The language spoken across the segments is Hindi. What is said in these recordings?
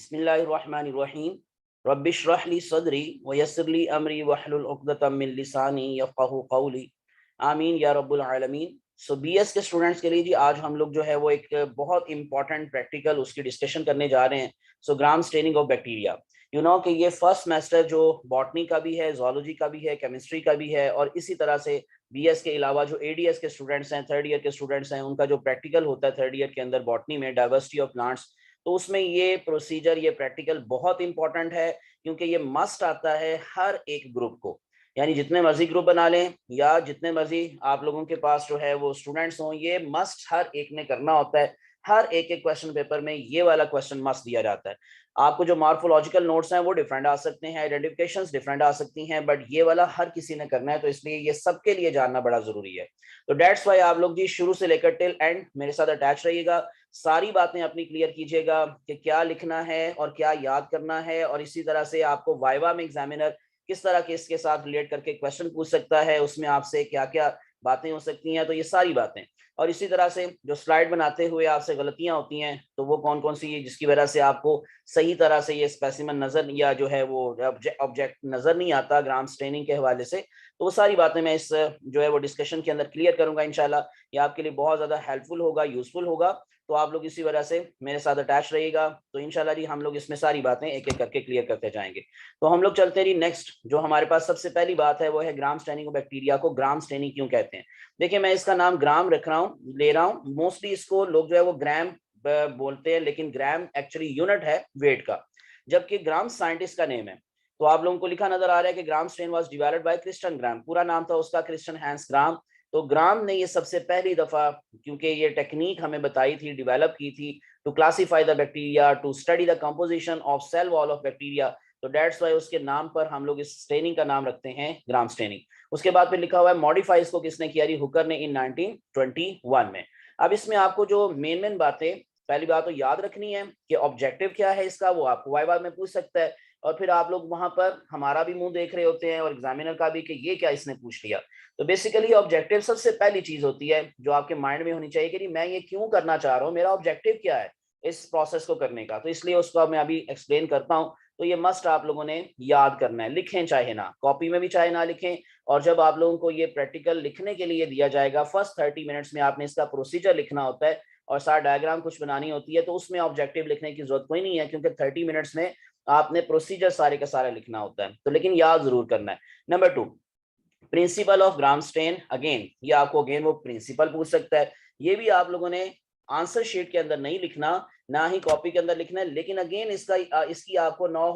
बिस्मिल्लाहिर्रहमानिर्रहीम रब्बिश्रह ली सदरी व यस्सिर ली अमरी वहलुल उक़दतम मिन लिसानी यफ़क़हू क़ौली आमीन या रब्बुल आलमीन। सो बीएस के स्टूडेंट्स के लिए जी आज हम लोग जो है वो एक बहुत इंपॉर्टेंट प्रैक्टिकल उसकी डिस्कशन करने जा रहे हैं। So gram staining of bacteria, you know कि ये फर्स्ट सेमेस्टर जो बॉटनी का भी है, ज़ूलॉजी का भी है, केमिस्ट्री का भी है, और इसी तरह से बीएस के अलावा जो एडीएस के स्टूडेंट्स हैं, थर्ड ईयर के स्टूडेंट्स हैं, उनका जो प्रैक्टिकल होता है थर्ड ईयर के अंदर बॉटनी में डाइवर्सिटी ऑफ प्लांट्स, तो उसमें ये प्रोसीजर, ये प्रैक्टिकल बहुत इंपॉर्टेंट है क्योंकि ये मस्ट आता है हर एक ग्रुप को। यानी जितने मर्जी ग्रुप बना लें या जितने मर्जी आप लोगों के पास जो है वो स्टूडेंट्स हों, ये मस्ट हर एक ने करना होता है। हर एक एक क्वेश्चन पेपर में ये वाला क्वेश्चन मस्ट दिया जाता है। आपको जो मॉर्फोलॉजिकल नोट्स हैं वो डिफरेंट आ सकते हैं, आइडेंटिफिकेशंस डिफरेंट आ सकती हैं, बट ये वाला हर किसी ने करना है, तो इसलिए ये सबके लिए जानना बड़ा जरूरी है। तो डेट्स वाई आप लोग जी शुरू से लेकर टिल एंड मेरे साथ अटैच रहिएगा, सारी बातें अपनी क्लियर कीजिएगा कि क्या लिखना है और क्या याद करना है, और इसी तरह से आपको वाइवा में एग्जामिनर किस तरह के इसके साथ रिलेट करके क्वेश्चन पूछ सकता है, उसमें आपसे क्या क्या बातें हो सकती हैं, तो ये सारी बातें। और इसी तरह से जो स्लाइड बनाते हुए आपसे गलतियां होती हैं तो वो कौन कौन सी है जिसकी वजह से आपको सही तरह से ये स्पेसिमन नजर या जो है वो ऑब्जेक्ट नजर नहीं आता ग्राम स्टेनिंग के हवाले से, तो वो सारी बातें मैं इस जो है वो डिस्कशन के अंदर क्लियर करूंगा इंशाल्लाह। ये आपके लिए बहुत ज्यादा हेल्पफुल होगा, यूजफुल होगा, तो आप लोग इसी वजह से मेरे साथ अटैच रहिएगा। तो इंशाल्लाह जी हम लोग इसमें सारी बातें एक एक करके क्लियर करते जाएंगे। तो हम लोग चलते रही नेक्स्ट, जो हमारे पास सबसे पहली बात है वो है ग्राम स्टेनिंग ऑफ बैक्टीरिया को ग्राम स्टेनिंग क्यों कहते हैं। देखिए मैं इसका नाम ग्राम रख रहा हूँ, ले रहा हूँ, मोस्टली इसको लोग जो है वो ग्राम बोलते हैं, लेकिन ग्राम एक्चुअली यूनिट है वेट का, जबकि ग्राम साइंटिस्ट का नेम है। तो आप लोगों को लिखा नजर आ रहा है कि gram stain was developed by Christian Gram, पूरा नाम था उसका क्रिस्टियन हैंस ग्राम। तो ग्राम ने ये सबसे पहली दफा, क्योंकि ये टेक्निक हमें बताई थी, डेवलप की थी to classify the bacteria, to study the composition of cell wall of bacteria, तो डेट्स वाई उसके नाम पर हम लोग इस स्टेनिंग का नाम रखते हैं ग्राम स्टेनिंग। उसके बाद फिर लिखा हुआ है मॉडिफाई इसको किसने किया, हुकर ने इन 1921 में। अब इसमें आपको जो मेन मेन बातें, पहली बात तो याद रखनी है कि ऑब्जेक्टिव क्या है इसका, वो आपको वाइवा में पूछ सकता है, और फिर आप लोग वहां पर हमारा भी मुंह देख रहे होते हैं और एग्जामिनर का भी कि ये क्या इसने पूछ लिया। तो बेसिकली ऑब्जेक्टिव सबसे पहली चीज होती है जो आपके माइंड में होनी चाहिए कि मैं ये क्यों करना चाह रहा हूँ, मेरा ऑब्जेक्टिव क्या है इस प्रोसेस को करने का, तो इसलिए उसको मैं अभी एक्सप्लेन करता हूँ। तो ये मस्ट आप लोगों ने याद करना है, लिखें चाहे ना, कॉपी में भी चाहे ना लिखें। और जब आप लोगों को ये प्रैक्टिकल लिखने के लिए दिया जाएगा, फर्स्ट 30 मिनट्स में आपने इसका प्रोसीजर लिखना होता है और सारा डायग्राम कुछ बनानी होती है, तो उसमें ऑब्जेक्टिव लिखने की जरूरत कोई नहीं है, क्योंकि 30 मिनट्स में आपने प्रोसीजर सारे का सारा लिखना होता है, तो लेकिन याद जरूर करना है। Number 2, principle of Gram stain, again ये आपको अगेन वो प्रिंसिपल पूछ सकता है, ये भी आप लोगों ने आंसर शीट के अंदर नहीं लिखना, ना ही कॉपी के अंदर लिखना है, लेकिन अगेन इसकी आपको नौ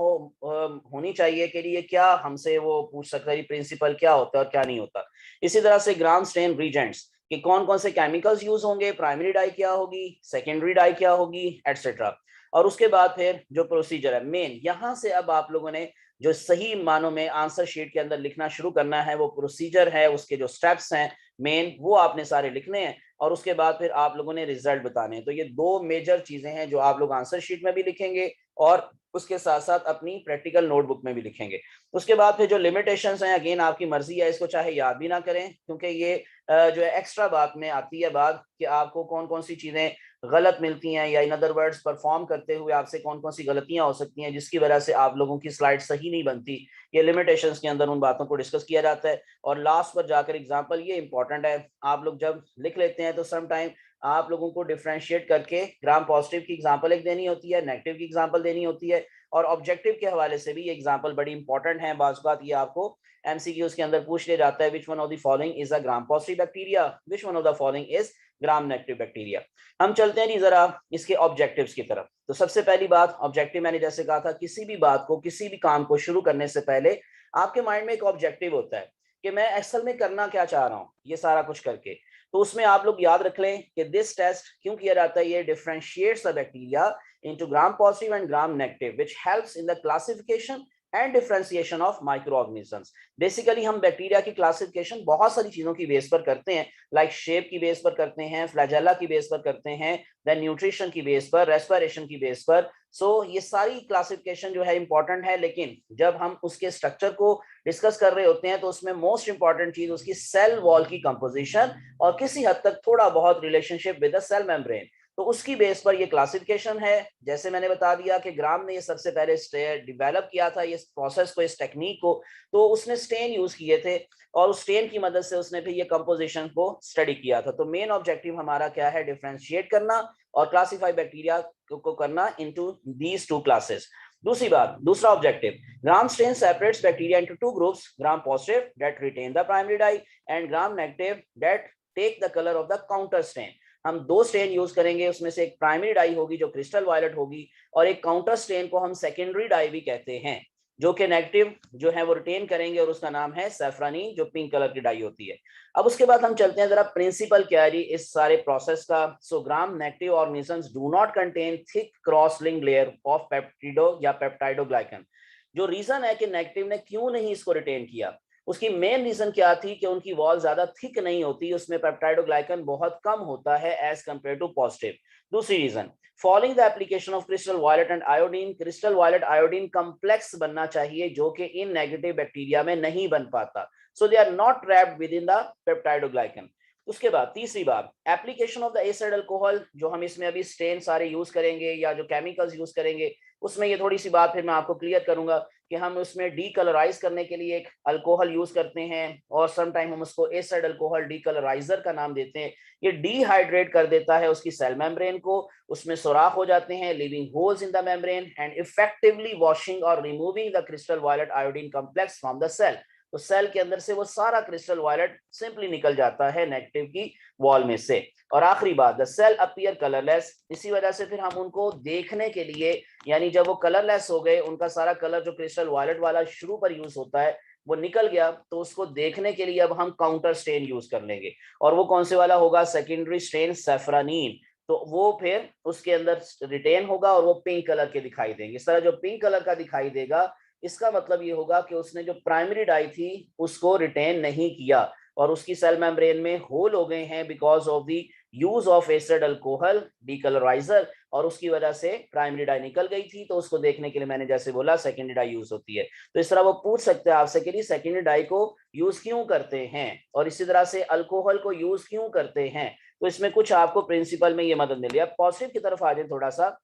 होनी चाहिए कि ये क्या हमसे वो पूछ सकता है प्रिंसिपल क्या होता है और क्या नहीं होता। इसी तरह से ग्राम स्टेन रीजेंट्स कि कौन कौन से केमिकल्स यूज होंगे, प्राइमरी डाई क्या होगी, सेकेंडरी डाई क्या होगी, एटसेट्रा। और उसके बाद फिर जो प्रोसीजर है मेन, यहां से अब आप लोगों ने जो सही मानों में आंसर शीट के अंदर लिखना शुरू करना है, वो प्रोसीजर है, उसके जो स्टेप्स हैं मेन, वो आपने सारे लिखने हैं, और उसके बाद फिर आप लोगों ने रिजल्ट बताने हैं। तो ये दो मेजर चीजें हैं जो आप लोग आंसर शीट में भी लिखेंगे और उसके साथ साथ अपनी प्रैक्टिकल नोटबुक में भी लिखेंगे। उसके बाद फिर जो लिमिटेशंस हैं, अगेन आपकी मर्जी है, इसको चाहे याद भी ना करें, क्योंकि ये जो है एक्स्ट्रा बात में आती है बात कि आपको कौन कौन सी चीजें गलत मिलती हैं, या इन अदर वर्ड्स परफॉर्म करते हुए आपसे कौन कौन सी गलतियां हो सकती हैं जिसकी वजह से आप लोगों की स्लाइड सही नहीं बनती। ये लिमिटेशंस के अंदर उन बातों को डिस्कस किया जाता है। और लास्ट पर जाकर एग्जांपल, ये इंपॉर्टेंट है, आप लोग जब लिख लेते हैं तो सम टाइम आप लोगों को डिफरेंशिएट करके ग्राम पॉजिटिव की एग्जांपल एक देनी होती है, नेगेटिव की एग्जांपल देनी होती है, और ऑब्जेक्टिव के हवाले से भी ये एग्जांपल बड़ी इंपॉर्टेंट है। बात बात ये आपको एमसीक्यूज के अंदर पूछ लिया जाता है, which one of the following is a gram positive bacteria, which one of the following is gram negative bacteria. हम चलते हैं नहीं जरा इसके ऑब्जेक्टिव्स की तरफ। तो सबसे पहली बात ऑब्जेक्टिव, मैंने जैसे कहा था किसी भी बात को, किसी भी काम को शुरू करने से पहले आपके माइंड में एक ऑब्जेक्टिव होता है कि मैं असल में करना क्या चाह रहा हूं ये सारा कुछ करके। तो उसमें आप लोग याद रख लें कि दिस टेस्ट क्यों किया जाता है, ये differentiates the bacteria into gram positive and Gram negative which helps in the classification and differentiation of micro organisms. Basically हम बैक्टीरिया की क्लासिफिकेशन बहुत सारी चीजों की बेस पर करते हैं, लाइक शेप की बेस पर करते हैं, फ्लैजेला की बेस पर करते हैं, देन न्यूट्रिशन की बेस पर, रेस्पिरेशन की बेस पर। सो ये सारी क्लासिफिकेशन जो है इंपॉर्टेंट है, लेकिन जब हम उसके स्ट्रक्चर को डिस्कस कर रहे होते हैं तो उसमें मोस्ट इंपॉर्टेंट चीज उसकी सेल वॉल की कंपोजिशन और किसी हद तक थोड़ा बहुत relationship with the cell membrane. तो उसकी बेस पर ये क्लासिफिकेशन है। जैसे मैंने बता दिया कि ग्राम ने ये सबसे पहले डेवलप किया था इस प्रोसेस को, इस टेक्निक को, तो उसने स्टेन यूज किए थे और उस स्टेन की मदद से उसने फिर ये कंपोजिशन को स्टडी किया था। तो मेन ऑब्जेक्टिव हमारा क्या है, डिफरेंशिएट करना और क्लासिफाई बैक्टीरिया को करना इनटू दीज टू क्लासेस। दूसरी बात, दूसरा objective, Gram stain separates bacteria into two groups, Gram positive that retain the primary dye and Gram negative that take the colour of the counter stain. हम दो स्टेन यूज करेंगे, उसमें से एक प्राइमरी डाई होगी जो क्रिस्टल वायलेट होगी और एक काउंटर स्टेन को हम सेकेंडरी डाई भी कहते हैं, जो कि नेगेटिव जो है वो रिटेन करेंगे और उसका नाम है सैफरानी, जो पिंक कलर की डाई होती है। अब उसके बाद हम चलते हैं जरा प्रिंसिपल क्या है इस सारे प्रोसेस का। So gram negative organisms do not contain thick cross link layer of peptido या पेप्टाइडोग्लाइकन। जो रीजन है कि नेगेटिव ने क्यों नहीं इसको रिटेन किया, उसकी मेन रीजन क्या थी कि उनकी वॉल ज्यादा थिक नहीं होती, उसमें पेप्टाइडोग्लाइकन बहुत कम होता है एज कंपेयर टू पॉजिटिव। दूसरी reason, following the application of crystal violet and iodine, crystal violet iodine complex बनना चाहिए जो कि इन नेगेटिव बैक्टीरिया में नहीं बन पाता, so they are not trapped within the peptidoglycan. उसके बाद तीसरी बात, application of the acid alcohol, जो हम इसमें अभी स्टेन सारे यूज करेंगे या जो केमिकल्स यूज करेंगे उसमें ये थोड़ी सी बात फिर मैं आपको क्लियर करूंगा कि हम उसमें डीकलराइज करने के लिए एक अल्कोहल यूज करते हैं और सम टाइम हम उसको एसिड अल्कोहल डीकलराइजर का नाम देते हैं। ये डिहाइड्रेट कर देता है उसकी सेल मेम्ब्रेन को, उसमें सुराख हो जाते हैं, leaving holes in the membrane and effectively washing और removing the crystal violet iodine complex from the cell. तो सेल के अंदर से वो सारा क्रिस्टल वायलेट सिंपली निकल जाता है नेगेटिव की वॉल में से। और आखिरी बात, द सेल अपीयर कलरलेस, इसी वजह से फिर हम उनको देखने के लिए, यानी जब वो कलरलेस हो गए, उनका सारा कलर जो क्रिस्टल वायलेट वाला शुरू पर यूज होता है वो निकल गया, तो उसको देखने के लिए अब हम काउंटर स्टेन यूज कर लेंगे। और वो कौन से वाला होगा, सेकेंडरी स्टेन सैफरानीन। तो वो फिर उसके अंदर रिटेन होगा और वो पिंक कलर के दिखाई देंगे। इस तरह जो पिंक कलर का दिखाई देगा, इसका मतलब ये होगा कि उसने जो प्राइमरी डाई थी उसको रिटेन नहीं किया और उसकी सेल मेम्ब्रेन में होल हो गए हैं because of the use of acid alcohol decolorizer, और उसकी वजह से प्राइमरी डाई निकल गई थी। तो उसको देखने के लिए मैंने जैसे बोला सेकेंडरी डाई यूज होती है। तो इस तरह वो पूछ सकते हैं आपसे कि सेकेंडरी डाई को यूज क्यों करते हैं और इसी तरह से अल्कोहल को यूज क्यों करते हैं। तो इसमें कुछ आपको प्रिंसिपल में ये मदद मिली। अब पॉजिटिव की तरफ आ जाए थोड़ा सा,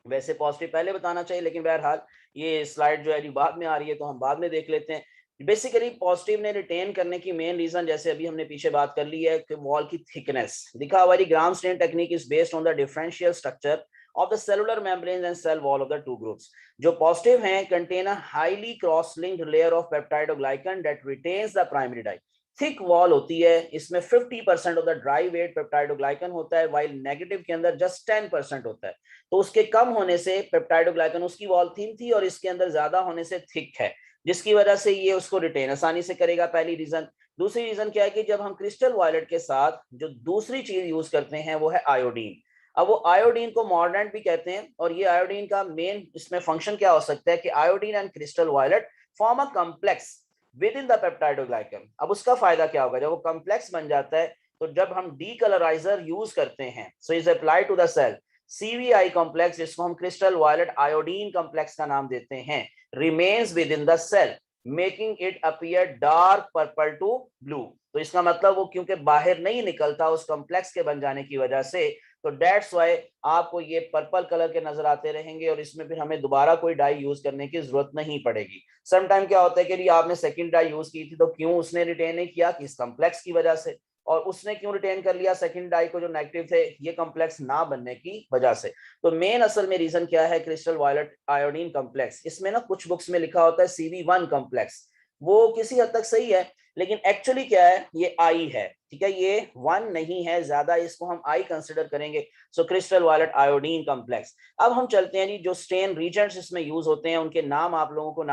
वैसे पॉजिटिव पहले बताना चाहिए लेकिन बहरहाल ये स्लाइड जो है बाद में आ रही है तो हम बाद में देख लेते हैं। बेसिकली पॉजिटिव ने रिटेन करने की मेन रीजन, जैसे अभी हमने पीछे बात कर ली है, कि वॉल की थिकनेस। दिखा हमारी gram stain technique is based on the differential structure of the cellular membranes and cell wall of the two groups. जो पॉजिटिव हैं contain a highly cross linked layer of peptidoglycan that retains the primary dye. Thick wall होती है, इसमें 50% of the dry weight peptidoglycan होता है, वाइल नेगेटिव के अंदर जस्ट 10% होता है। तो उसके कम होने से पेप्टाइडोग्लाइकन, उसकी वॉल थिन थी और इसके अंदर ज्यादा होने से थिक है, जिसकी वजह से ये उसको रिटेन आसानी से करेगा, पहली रीजन। दूसरी रीजन क्या है कि जब हम क्रिस्टल वायलेट के साथ जो दूसरी चीज यूज करते हैं वो है आयोडीन। अब वो आयोडीन को मॉर्डेंट भी कहते हैं और ये आयोडीन का मेन इसमें फंक्शन क्या हो सकता है कि iodine and crystal violet form a complex within the peptidoglycan. अब उसका फायदा क्या होगा, जब वो कॉम्प्लेक्स बन जाता है तो जब हम डीकलराइजर यूज करते हैं, so is apply to the cell, CVI complex, जिसको हम क्रिस्टल वायलेट आयोडीन कॉम्प्लेक्स का नाम देते हैं, remains within the cell making it appear dark purple to blue. तो इसका मतलब वो क्योंकि बाहर नहीं निकलता उस कॉम्प्लेक्स के बन जाने की वजह से, तो दैट्स वाई आपको ये पर्पल कलर के नजर आते रहेंगे और इसमें फिर हमें दोबारा कोई डाई यूज करने की जरूरत नहीं पड़ेगी। सम टाइम क्या होता है कि आपने सेकंड डाई यूज की थी तो क्यों उसने रिटेन नहीं किया, कि इस कॉम्प्लेक्स की वजह से, और उसने क्यों रिटेन कर लिया सेकंड डाई को जो नेगेटिव थे, ये कॉम्प्लेक्स ना बनने की वजह से। तो मेन असल में रीजन क्या है, क्रिस्टल वायलेट आयोडीन कॉम्प्लेक्स। इसमें ना कुछ बुक्स में लिखा होता है CV1 कॉम्प्लेक्स, वो किसी हद तक सही है लेकिन एक्चुअली क्या है, ये आई है, ठीक है, ये 1 नहीं है, ज्यादा इसको हम आई कंसिडर करेंगे। सो क्रिस्टल वायलेट आयोडीन कॉम्प्लेक्स। अब हम चलते हैं जी, जो स्टेन रीजेंट्स इसमें यूज होते हैं उनके नाम आप लोगों को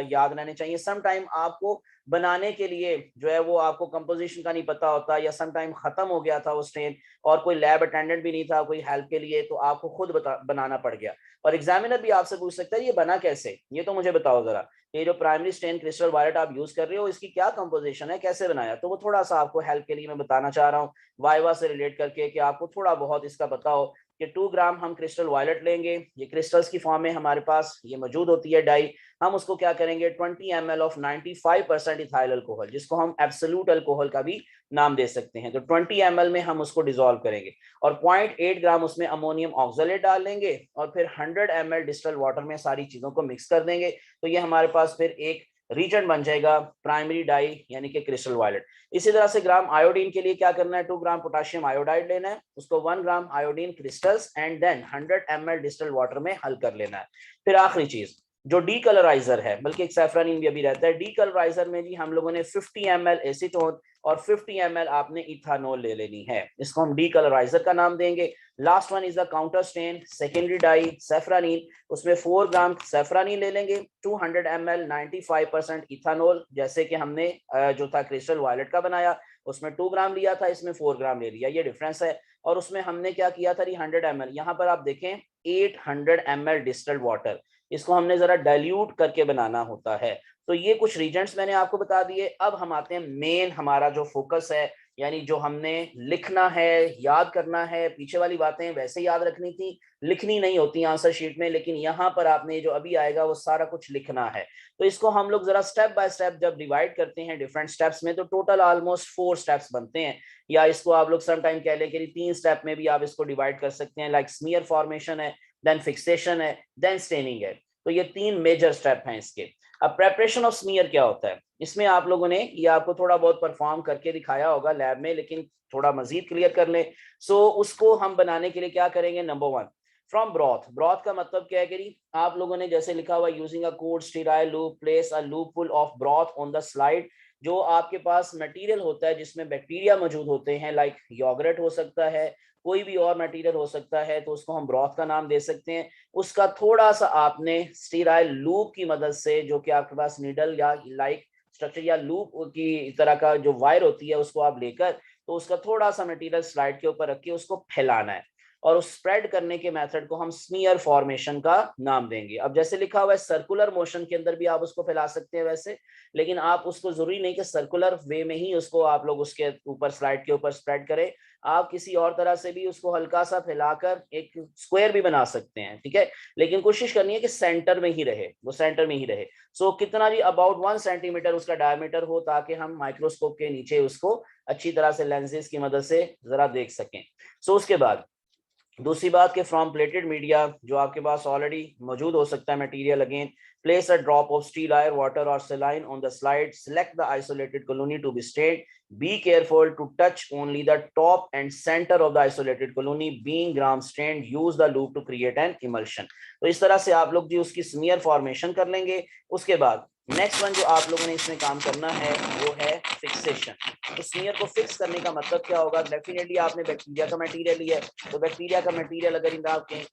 याद रहने चाहिए। सम टाइम आपको बनाने के लिए जो है वो आपको कंपोजिशन का नहीं पता होता, या सम टाइम खत्म हो गया था वो स्टेन और कोई लैब अटेंडेंट भी नहीं था कोई हेल्प के लिए, तो आपको खुद बनाना पड़ गया। और एग्जामिनर भी आपसे पूछ सकता है ये बना कैसे, ये तो मुझे बताओ जरा, ये जो प्राइमरी स्टेन क्रिस्टल वायलेट आप यूज कर रहे हो इसकी क्या कंपोजिशन है, कैसे बनाया। तो वो थोड़ा सा आपको हेल्प के लिए मैं बताना चाह रहा हूँ वाइवा से रिलेट करके, कि आपको थोड़ा बहुत इसका पता हो कि 2 ग्राम हम क्रिस्टल वायलेट लेंगे, ये क्रिस्टल्स की फॉर्म में हमारे पास ये मौजूद होती है डाई। हम उसको क्या करेंगे 20 ml ऑफ 95% इथाइल अल्कोहल, जिसको हम एब्सोल्यूट अल्कोहल का भी नाम दे सकते हैं, तो 20 ml में हम उसको डिसॉल्व करेंगे और 0.8 ग्राम उसमें अमोनियम ऑक्सलेट डाल लेंगे और फिर 100 ml डिस्टिल्ड वाटर में सारी चीजों को मिक्स कर देंगे। तो ये हमारे पास फिर एक रीजन बन जाएगा प्राइमरी डाई यानी कि क्रिस्टल वायलेट। इसी तरह से ग्राम आयोडीन के लिए क्या करना है, 2 ग्राम पोटेशियम आयोडाइड लेना है, उसको 1 gram iodine crystals and then 100 ml distilled water में हल कर लेना है। फिर आखिरी चीज जो डी कलराइजर है, बल्कि एक सैफरानीन भी अभी रहता है, डी कलराइजर में जी हम लोगों ने 50 ml एसीटोन और 50 ml आपने इथानोल ले लेनी है, इसको हम डी कलराइजर का नाम देंगे। Last one is the counter stain secondary dye safranin, उसमें 4 ग्राम सैफरानीन ले लेंगे, 200 ml 95% इथानोल, जैसे कि हमने जो था क्रिस्टल वायलेट का बनाया उसमें 2 ग्राम लिया था, इसमें 4 ग्राम ले लिया, ये डिफरेंस है। और उसमें हमने क्या किया था 100 ml, यहाँ पर आप देखें 800 ml डिस्टिल्ड वाटर, इसको हमने जरा डाइल्यूट करके बनाना होता है। तो ये कुछ रीजेंट्स मैंने आपको बता दिए। अब हम आते हैं मेन हमारा जो फोकस है, यानी जो हमने लिखना है, याद करना है, पीछे वाली बातें वैसे याद रखनी थी, लिखनी नहीं होती आंसर शीट में, लेकिन यहाँ पर आपने जो अभी आएगा वो सारा कुछ लिखना है। तो इसको हम लोग जरा स्टेप बाय स्टेप जब डिवाइड करते हैं डिफरेंट स्टेप्स में, तो टोटल ऑलमोस्ट 4 स्टेप्स बनते हैं, या इसको आप लोग समटाइम कह लें कि 3 स्टेप में भी आप इसको डिवाइड कर सकते हैं। लाइक स्मीयर फॉर्मेशन है, देन फिक्सेशन है, देन स्टेनिंग है, तो ये 3 मेजर स्टेप हैं इसके। अब प्रेपरेशन ऑफ स्मीयर क्या होता है, इसमें आप लोगों ने ये आपको थोड़ा बहुत परफॉर्म करके दिखाया होगा लैब में, लेकिन थोड़ा मजीद क्लियर कर लें। सो उसको हम बनाने के लिए क्या करेंगे, नंबर 1 फ्रॉम ब्रॉथ। ब्रॉथ का मतलब क्या है कि आप लोगों ने जैसे लिखा हुआ using a code sterile loop place a loop full of broth on the slide, जो आपके पास मटेरियल होता है जिसमें बैक्टीरिया मौजूद होते हैं, लाइक योगर्ट हो सकता है, कोई भी और मटेरियल हो सकता है, तो उसको हम ब्रॉथ का नाम दे सकते हैं। उसका थोड़ा सा आपने स्टीराइल लूप की मदद से, जो कि आपके पास नीडल या लाइक स्ट्रक्चर या लूप की तरह का जो वायर होती है उसको आप लेकर, तो उसका थोड़ा सा मटेरियल स्लाइड के ऊपर रख के उसको फैलाना है, और उस स्प्रेड करने के मेथड को हम स्मीयर फॉर्मेशन का नाम देंगे। अब जैसे लिखा हुआ है सर्कुलर मोशन के अंदर भी आप उसको फैला सकते हैं वैसे, लेकिन आप उसको जरूरी नहीं कि सर्कुलर वे में ही उसको आप लोग उसके ऊपर स्लाइड के ऊपर स्प्रेड करें, आप किसी और तरह से भी उसको हल्का सा फैलाकर एक स्क्वायर भी बना सकते हैं, ठीक है, लेकिन कोशिश करनी है कि सेंटर में ही रहे, वो सेंटर में ही रहे। सो कितना जी, अबाउट 1 सेंटीमीटर उसका डायमीटर हो, ताकि हम माइक्रोस्कोप के नीचे उसको अच्छी तरह से लेंसेज की मदद से जरा देख सकें। सो उसके बाद दूसरी बात कि फ्रॉम प्लेटेड मीडिया, जो आपके पास ऑलरेडी मौजूद हो सकता है material, again place a drop of sterile water और saline on the slide, select the isolated colony to be stained, be careful to touch only the top and center of the isolated colony, being gram stained, use the loop to create an emulsion. तो इस तरह से आप लोग जी उसकी स्मीयर फॉर्मेशन कर लेंगे। उसके बाद नेक्स्ट वन जो आप लोगों ने इसमें काम करना है वो है फिक्सेशन। तो स्मीयर को फिक्स करने का मतलब क्या होगा, डेफिनेटली आपने बैक्टीरिया का मटेरियल लिया है, तो बैक्टीरिया का मटेरियल अगर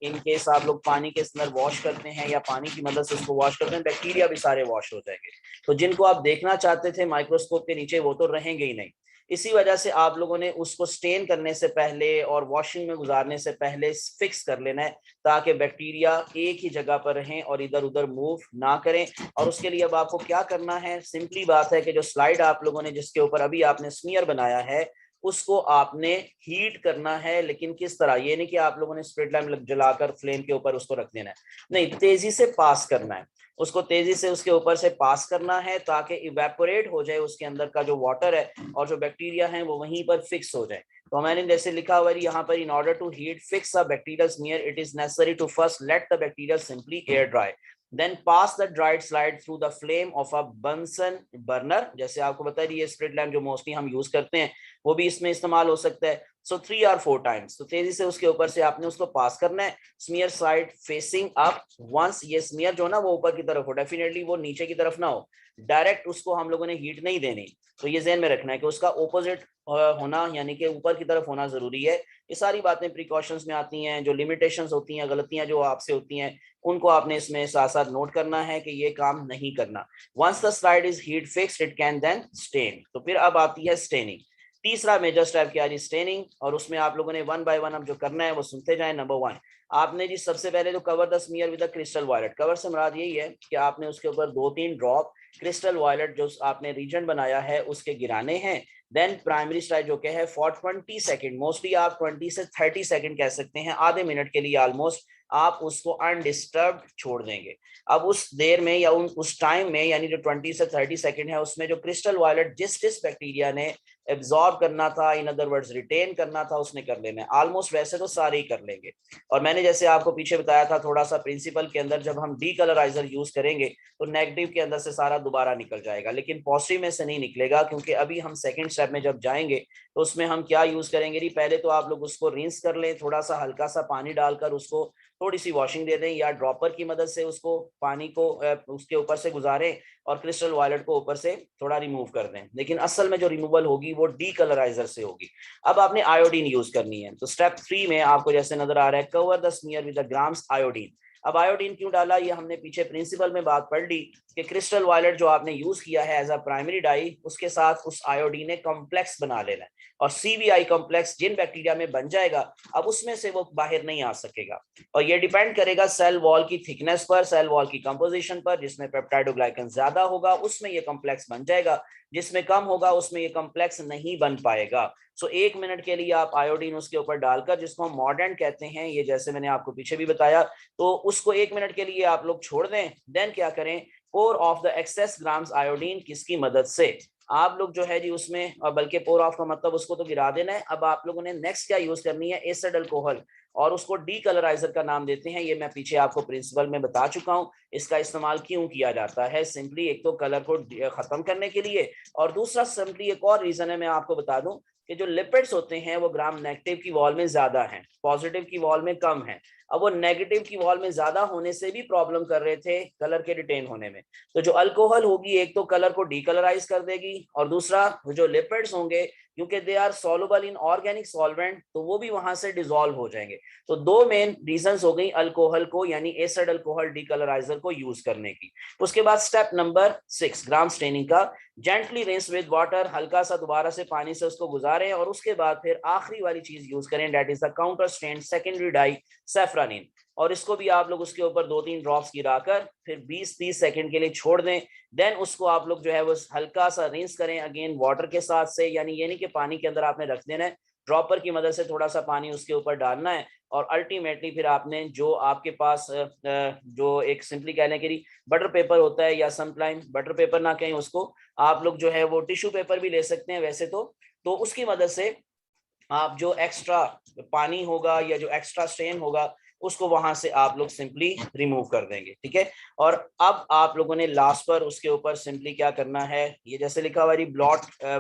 इन केस आप लोग पानी के अंदर वॉश करते हैं या पानी की मदद से उसको वॉश करते हैं, बैक्टीरिया भी सारे वॉश हो जाएंगे, तो जिनको आप देखना चाहते थे माइक्रोस्कोप के नीचे वो तो रहेंगे ही नहीं। इसी वजह से आप लोगों ने उसको स्टेन करने से पहले और वॉशिंग में गुजारने से पहले फिक्स कर लेना है, ताकि बैक्टीरिया एक ही जगह पर रहें और इधर उधर मूव ना करें। और उसके लिए अब आपको क्या करना है, सिंपली बात है कि जो स्लाइड आप लोगों ने जिसके ऊपर अभी आपने स्मीयर बनाया है उसको आपने हीट करना है, लेकिन किस तरह, ये नहीं कि आप लोगों ने स्प्रिट लैम्प जलाकर फ्लेम के ऊपर उसको रख देना है, नहीं, तेजी से पास करना है, उसको तेजी से उसके ऊपर से पास करना है ताकि इवेपोरेट हो जाए उसके अंदर का जो वाटर है और जो बैक्टीरिया है वो वहीं पर फिक्स हो जाए। तो मैंने जैसे लिखा हुआ है यहाँ पर, in order to heat fix a bacterial smear it is necessary to first let the bacteria simply air dry, then pass the dried slide through the flame of a Bunsen burner. जैसे आपको बता दी, ये स्प्रिट लैम्प जो मोस्टली हम यूज करते हैं वो भी इसमें इस्तेमाल हो सकता है। सो 3 or 4 टाइम्स, तो तेजी से उसके ऊपर से आपने उसको पास करना है, smear side facing up. Once ये स्मीयर जो ना वो ऊपर की तरफ हो, डेफिनेटली वो नीचे की तरफ ना हो, डायरेक्ट उसको हम लोगों ने हीट नहीं देनी, तो ये ज़हन में रखना है कि उसका ऑपोजिट होना, यानी कि ऊपर की तरफ होना जरूरी है। ये सारी बातें प्रिकॉशंस में आती हैं, जो लिमिटेशंस होती हैं, गलतियां जो आपसे होती हैं, उनको आपने इसमें साथ साथ नोट करना है कि ये काम नहीं करना। Once the slide is heat fixed it can then stain. तो फिर अब आती है स्टेनिंग। तीसरा मेजर स्टेप क्या है, स्टेनिंग, और उसमें आप लोगों ने 1 by 1 अब जो करना है वो सुनते जाएं। नंबर 1, आपने जी सबसे पहले जो cover the smear with the crystal violet, cover से मुराद यही है कि आपने उसके ऊपर 2-3 ड्रॉप क्रिस्टल वायलेट जो आपने रीजन बनाया है उसके गिराने हैं, देन प्राइमरी स्ट्राइक जो क्या है फॉर 20 सेकंड, मोस्टली आप 20 से 30 सेकंड कह सकते हैं, आधे मिनट के लिए ऑलमोस्ट आप उसको अनडिस्टर्ब छोड़ देंगे। अब उस देर में या उस टाइम में यानी जो 20 से 30 सेकंड है उसमें जो क्रिस्टल वायलेट जिस बैक्टीरिया ने एब्जॉर्ब करना था, इन अदर वर्ड्स रिटेन करना था, उसने कर लेना है। ऑलमोस्ट वैसे तो सारे ही कर लेंगे। और मैंने जैसे आपको पीछे बताया था थोड़ा सा प्रिंसिपल के अंदर, जब हम डी कलराइजर यूज करेंगे तो नेगेटिव के अंदर से सारा दोबारा निकल जाएगा, लेकिन पॉजिटिव में से नहीं निकलेगा, क्योंकि अभी हम सेकंड स्टेप में जब जाएंगे तो उसमें हम क्या यूज करेंगे। पहले तो आप लोग उसको रिंस कर लें, थोड़ा सा हल्का सा पानी डालकर उसको थोड़ी सी वॉशिंग दे दें, या ड्रॉपर की मदद से उसको पानी को उसके ऊपर से गुजारें और क्रिस्टल वायलेट को ऊपर से थोड़ा रिमूव कर दें। लेकिन असल में जो रिमूवल होगी वो डी कलराइजर से होगी। अब आपने आयोडीन यूज करनी है, तो स्टेप 3 में आपको जैसे नजर आ रहा है, cover the smear with the grams iodine. अब आयोडीन क्यों डाला, ये हमने पीछे प्रिंसिपल में बात पढ़ ली कि क्रिस्टल वायलेट जो आपने यूज किया है एज अ प्राइमरी डाई, उसके साथ उस आयोडीन ने कॉम्प्लेक्स बना लेना है, और सीबीआई कॉम्प्लेक्स जिन बैक्टीरिया में बन जाएगा अब उसमें से वो बाहर नहीं आ सकेगा। और ये डिपेंड करेगा सेल वॉल की थिकनेस पर, सेल वॉल की कंपोजिशन पर। जिसमें पेप्टाइडोग्लाइकन ज्यादा होगा उसमें ये कॉम्प्लेक्स बन जाएगा, जिसमें कम होगा उसमें ये कॉम्प्लेक्स नहीं बन पाएगा। सो 1 मिनट के लिए आप आयोडीन उसके ऊपर डालकर, जिसको हम मॉर्डेंट कहते हैं, ये जैसे मैंने आपको पीछे भी बताया, तो उसको 1 मिनट के लिए आप लोग छोड़ दें। देन क्या करें, pour off the excess gram's iodine, किसकी मदद से, आप लोग जो है जी उसमें, बल्कि पोर ऑफ का मतलब उसको तो गिरा देना है। अब आप लोगों ने नेक्स्ट क्या यूज करनी है, एसिड अल्कोहल, और उसको डी कलराइजर का नाम देते हैं। ये मैं पीछे आपको प्रिंसिपल में बता चुका हूं, इसका इस्तेमाल क्यों किया जाता है। सिंपली एक तो कलर को खत्म करने के लिए, और दूसरा सिंपली एक और रीजन है, मैं आपको बता दूं कि जो लिपिड्स होते हैं वो ग्राम नेगेटिव की वॉल में ज्यादा हैं, पॉजिटिव की वॉल में कम है। अब वो नेगेटिव की वॉल में ज्यादा होने से भी प्रॉब्लम कर रहे थे कलर के रिटेन होने में। तो जो अल्कोहल होगी एक तो कलर को डीकलराइज कर देगी, और दूसरा जो लिपिड्स होंगे क्योंकि they are soluble in organic solvent, तो वो भी वहां से डिसॉल्व हो जाएंगे। तो दो मेन रीजंस हो गई अल्कोहल को, यानी एसिड अल्कोहल डीकलराइजर को यूज करने की। उसके बाद स्टेप नंबर 6 ग्राम स्टेनिंग का, जेंटली रिंस विद वाटर, हल्का सा दोबारा से पानी से उसको गुजारें, और उसके बाद फिर आखिरी वाली चीज यूज करें, that is the counter stain secondary dye safranin. और इसको भी आप लोग उसके ऊपर 2-3 ड्रॉप्स गिराकर फिर 20-30 सेकंड के लिए छोड़ दें। देन उसको आप लोग जो है वो हल्का सा रिंस करें अगेन वाटर के साथ से, यानी ये नहीं कि पानी के अंदर आपने रख देना है, ड्रॉपर की मदद से थोड़ा सा पानी उसके ऊपर डालना है। और अल्टीमेटली फिर आपने जो आपके पास जो एक सिंपली कहने के लिए बटर पेपर होता है, या समटाइम बटर पेपर ना कहें उसको, आप लोग जो है वो टिश्यू पेपर भी ले सकते हैं वैसे तो उसकी मदद से आप जो एक्स्ट्रा पानी होगा या जो एक्स्ट्रा स्ट्रेन होगा उसको वहां से आप लोग सिंपली रिमूव कर देंगे, ठीक है। और अब आप लोगों ने लास्ट पर उसके ऊपर सिंपली क्या करना है, ये जैसे लिखा हुआ है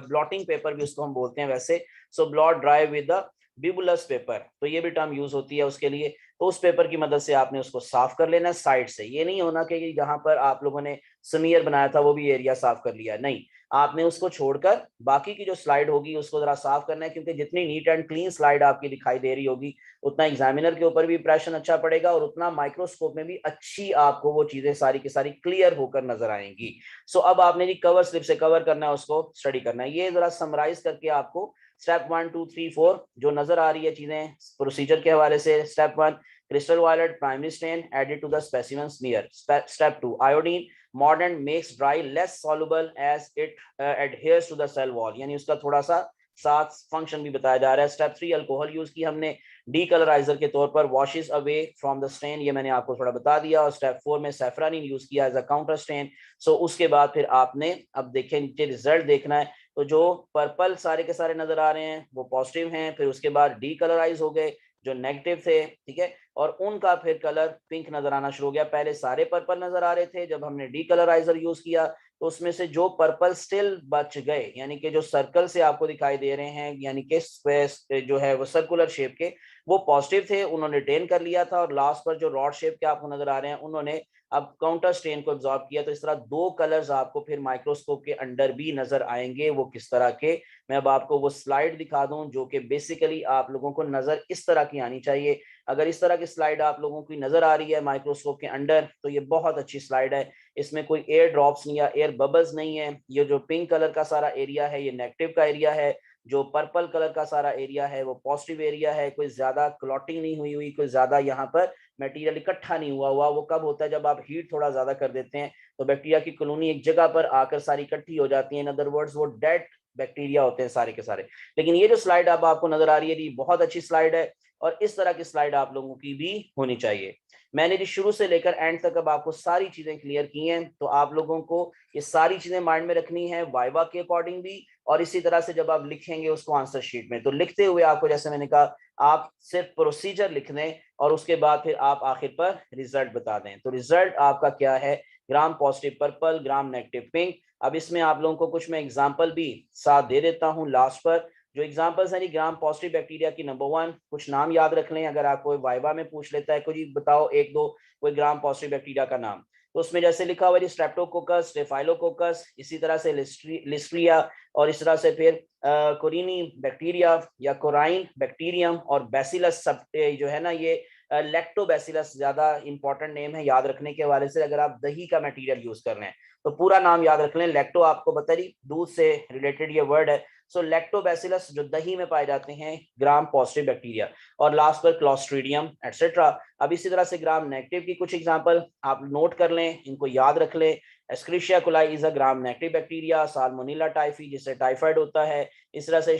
ब्लॉटिंग पेपर भी उसको हम बोलते हैं वैसे, so blot dry with the bibulous paper, तो ये भी टर्म यूज होती है उसके लिए। तो उस पेपर की मदद से आपने उसको साफ कर लेना साइड से, ये नहीं होना कि जहां पर आप लोगों ने स्मीयर बनाया था वो भी एरिया साफ कर लिया, नहीं, आपने उसको छोड़कर बाकी की जो स्लाइड होगी उसको जरा साफ करना है, क्योंकि जितनी नीट एंड क्लीन स्लाइड आपकी दिखाई दे रही होगी उतना एग्जामिनर के ऊपर भी इंप्रेशन अच्छा पड़ेगा, और उतना माइक्रोस्कोप में भी अच्छी आपको वो चीजें सारी की सारी क्लियर होकर नजर आएंगी। सो अब आपने जी कवर स्लिप से कवर करना है, उसको स्टडी करना है। ये जरा समराइज करके आपको स्टेप 1 2 3 4 जो नजर आ रही है चीजें प्रोसीजर के हवाले से। Step 1 crystal violet primary stain added to the specimen smear. Step 2 iodine mordant makes dry less soluble as it adheres to the cell wall, यानी उसका थोड़ा सा साथ फंक्शन भी बताया जा रहा है। स्टेप 3 अल्कोहल यूज की हमने डीकलराइजर के तौर पर, washes away from the stain, ये मैंने आपको थोड़ा बता दिया। और स्टेप 4 में सेफ्रानिन यूज किया एज अ काउंटर स्टेन। सो उसके बाद फिर आपने अब देखें नीचे रिजल्ट देखना है, तो जो पर्पल सारे के सारे नजर आ रहे हैं वो पॉजिटिव हैं, फिर उसके बाद डीकलराइज हो गए जो नेगेटिव थे, ठीक है, और उनका फिर कलर पिंक नजर आना शुरू हो गया। पहले सारे पर्पल नजर आ रहे थे, जब हमने डीकलराइजर यूज किया तो उसमें से जो पर्पल स्टिल बच गए, यानी कि जो सर्कल से आपको दिखाई दे रहे हैं, यानी कि स्पेस जो है वो सर्कुलर शेप के, वो पॉजिटिव थे, उन्होंने रिटेन कर लिया था। और लास्ट पर जो रॉड शेप के आपको नजर आ रहे हैं उन्होंने अब काउंटर स्टेन को एब्जॉर्ब किया। तो इस तरह दो कलर्स आपको फिर माइक्रोस्कोप के अंडर भी नजर आएंगे। वो किस तरह के, मैं अब आपको वो स्लाइड दिखा दूं जो कि बेसिकली आप लोगों को नजर इस तरह की आनी चाहिए। अगर इस तरह की स्लाइड आप लोगों की नजर आ रही है माइक्रोस्कोप के अंडर तो ये बहुत अच्छी स्लाइड है, इसमें कोई एयर ड्रॉप्स नहीं या एयर बबल्स नहीं है। ये जो पिंक कलर का सारा एरिया है ये नेगेटिव का एरिया है, जो पर्पल कलर का सारा एरिया है वो पॉजिटिव एरिया है। कोई ज्यादा क्लॉटिंग नहीं हुई हुई, कोई ज्यादा यहाँ पर मटेरियल इकट्ठा नहीं हुआ हुआ। वो कब होता है, जब आप हीट थोड़ा ज्यादा कर देते हैं तो बैक्टीरिया की कॉलोनी एक जगह पर आकर सारी इकट्ठी हो जाती है। इन अदर वर्ड्स वो डेड बैक्टीरिया होते हैं सारे के सारे। लेकिन ये जो स्लाइड अब आपको नजर आ रही है ये बहुत अच्छी स्लाइड है और इस तरह की स्लाइड आप लोगों की भी होनी चाहिए। मैंने जी शुरू से लेकर एंड तक अब आपको सारी चीजें क्लियर की हैं, तो आप लोगों को ये सारी चीजें माइंड में रखनी है वाइवा के अकॉर्डिंग भी, और इसी तरह से जब आप लिखेंगे उसको आंसर शीट में, तो लिखते हुए आपको जैसे मैंने कहा आप सिर्फ प्रोसीजर लिख दें और उसके बाद फिर आप आखिर पर रिजल्ट बता दें। तो रिजल्ट आपका क्या है, gram positive purple, gram negative pink. अब इसमें आप लोगों को कुछ मैं एग्जांपल भी साथ दे देता हूं लास्ट पर। जो एग्जांपल्स हैं ग्राम पॉजिटिव बैक्टीरिया की, नंबर 1 कुछ नाम याद रख लें, अगर आप कोई वाइवा में पूछ लेता है कोई बताओ एक दो कोई ग्राम पॉजिटिव बैक्टीरिया का नाम, तो उसमें जैसे लिखा हुआ है स्ट्रेप्टोकोकस, स्टेफाइलोकोकस, इसी तरह से लिस्ट्रिया, और इस तरह से फिर कोरिनी बैक्टीरिया या कोराइन बैक्टीरियम, और बैसिलस सब जो है ना ये लैक्टोबैसिलस ज्यादा इंपॉर्टेंट नेम है याद रखने के हवाले से। अगर आप दही का मटेरियल यूज कर रहे हैं तो पूरा नाम याद रख लें। लैक्टो आपको बता रही दूध से रिलेटेड ये वर्ड है, सो लैक्टोबैसिलस जो दही में पाए जाते हैं ग्राम पॉजिटिव बैक्टीरिया, और लास्ट पर क्लोस्ट्रीडियम एटसेट्रा। अब इसी तरह से ग्राम नेगेटिव की कुछ एग्जांपल आप नोट कर लें, इनको याद रख लें। Escherichia coli is a gram negative bacteria, Salmonella typhi जिससे टाइफाइड होता है, इस तरह से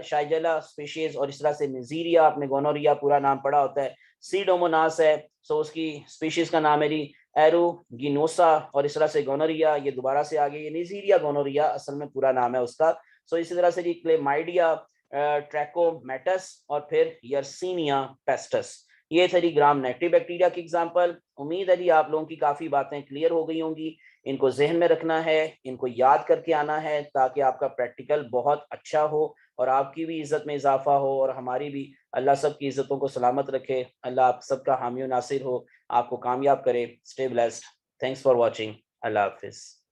शाइजेला स्पीशीज, और इस तरह से निजीरिया, आपने गोनोरिया पूरा नाम पढ़ा होता है, सीडोमोनास है, सो उसकी स्पीशीज का नाम है जी एरोगिनोसा, और इस तरह से गोनोरिया ये दोबारा से आ गई, ये निजीरिया गोनोरिया असल में पूरा नाम है उसका। सो इसी तरह से जी क्लेमाइडिया, ट्रैकोमेटस, और फिर यर्सीनिया पेस्टस। ये थे जी ग्राम नेगेटिव बैक्टीरिया की एग्जांपल। उम्मीद है जी आप लोगों की काफी बातें क्लियर हो गई होंगी। इनको जहन में रखना है, इनको याद करके आना है ताकि आपका प्रैक्टिकल बहुत अच्छा हो और आपकी भी इज्जत में इजाफा हो और हमारी भी। अल्लाह सब की इज्जतों को सलामत रखे, अल्लाह आप सबका हामी नासिर हो, आपको कामयाब करे। Stay blessed, thanks for watching, Allah Hafiz.